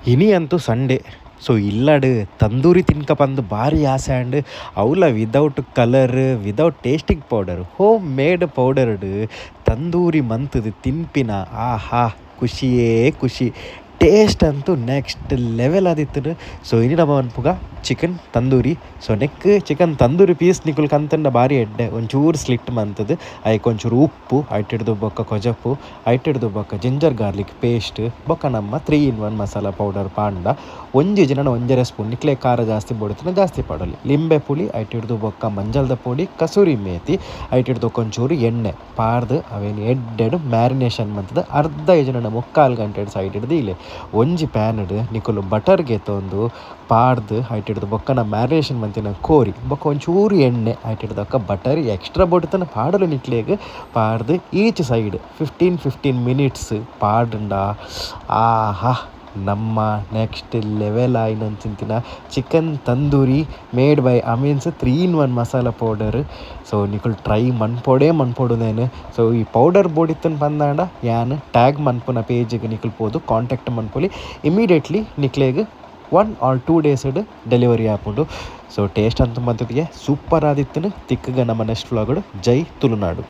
ಇನಿ ಅಂತೂ Sunday so ಇಲ್ಲಡು ತಂದೂರಿ ತಿನ್ಕ ಬಂದು ಭಾರಿ ಆಸೆ ಆಂಡ್ ಅವಲ without colour without tasting powder home made ಪೌಡರ್ಡು ತಂದೂರಿ ಮಂತದು ತಿನ್ಪಿನ ಆಹಾ ಖುಷಿಯೇ ಖುಷಿ. ಟೇಸ್ಟ್ ಅಂತೂ ನೆಕ್ಸ್ಟ್ ಲೆವೆಲ್ ಆದಿತ್ತು. ಸೊ ಇನಿ ನಮ್ಮ ಅನ್ಪುಗ ಚಿಕನ್ ತಂದೂರಿ. ಸೊ ನೆಕ್ ಚಿಕನ್ ತಂದೂರಿ ಪೀಸ್ ನಿಕುಲ್ ಕಂತಂಡ ಭಾರಿ ಎಡ್ಡೆ ಒಂಚೂರು ಸ್ಲಿಟ್ ಮಂತದ್ದು ಐಕ್ ಒಂಚೂರು ಉಪ್ಪು ಐಟಿಡ್ದು ಬೊಕ್ಕ ಕೊಜಪ್ಪು ಐಟಿಡ್ದು ಬೊಕ್ಕ ಜಿಂಜರ್ ಗಾರ್ಲಿಕ್ ಪೇಸ್ಟ್ ಬೊಕ್ಕ ನಮ್ಮ 3-in-1 ಮಸಾಲ ಪೌಡರ್ ಪಾಂಡ ಒಂಜಿ ಜಿನನ ಒಂಜರೆ ಸ್ಪೂನ್ ನಿಕ್ಲೆ ಖಾರ ಜಾಸ್ತಿ ಬೋಡುತ್ತಿನ ಜಾಸ್ತಿ ಪಾಡಲಿ ಲಿಂಬೆ ಪುಳಿ ಐಟಿಡ್ದು ಬೊಕ್ಕ ಮಂಜಲ್ದ ಪೊಡಿ ಕಸೂರಿ ಮೇತಿ ಐಟಿಡ್ದು ಒಂಚೂರು ಎಣ್ಣೆ ಪಾಡ್ದು ಅವೇನು ಎಡ್ಡೆಡು ಮ್ಯಾರಿನೇಷನ್ ಮಂತದ ಅರ್ಧ ಜಿನನ 3/4 ಗಂಟೆ ಸೈಡ್ ಹಿಡ್ದು ಇಲೆ ಒಂಜಿ ಪ್ಯಾನ್ಡ್ ನಿಕುಲು ಬಟರ್ಗೆ ತೊಂದು ಪಾಡ್ದು ಐಟಿಡ್ದು ಬೊಕ್ಕನ ಮ್ಯಾರಿನೇಷನ್ ಮಂತಿನ ಕೋರಿ ಬೊಕ್ಕ ಒಂಚೂರು ಎಣ್ಣೆ ಐಟಿಡ್ದಕ್ಕ ಬಟರ್ ಎಕ್ಸ್ಟ್ರಾ ಬೋಡ್ತನ ಪಾಡಲು ನಿಕ್ಲೆಗ್ ಪಾಡ್ದು ಈಚ್ ಸೈಡ್ 15 ಮಿನಿಟ್ಸ್ ಪಾಡುಂಡ ಆಹಾ ನಮ್ಮ ನೆಕ್ಸ್ಟ್ ಲೆವೆಲ್ ಆಯ್ನಂಚಿಂತಿನ chicken tandoori made by Amin's 3-in-1 masala powder. So ನಿಕುಲ್ ಟ್ರೈ ಮನ್ಪೊಡುನೇನು. ಸೊ ಈ ಪೌಡರ್ ಬೋಡಿತ್ತನ್ ಬಂದಾಂಡ ಯಾನ್ ಟ್ಯಾಗ್ ಮನ್ಪುನ ಪೇಜಿಗೆ ನಿಕುಲ್ ಪೋದು ಕಾಂಟ್ಯಾಕ್ಟ್ ಮನ್ಪೊಲಿ ಇಮಿಡಿಯೇಟ್ಲಿ ನಿಕ್ಲೆಗ್ 1 or 2 days ಡೆಲಿವರಿ ಆಪುಂಡು. ಸೊ ಟೇಸ್ಟ್ ಅಂತೂ ಬಂತದಿಗೆ ಸೂಪರ್ ಆದಿತ್ತು. ತಿಕ್ಕಗ ನಮ್ಮ ನೆಕ್ಸ್ಟ್ ವ್ಲಾಗ್ ಜೈ ತುಳುನಾಡು.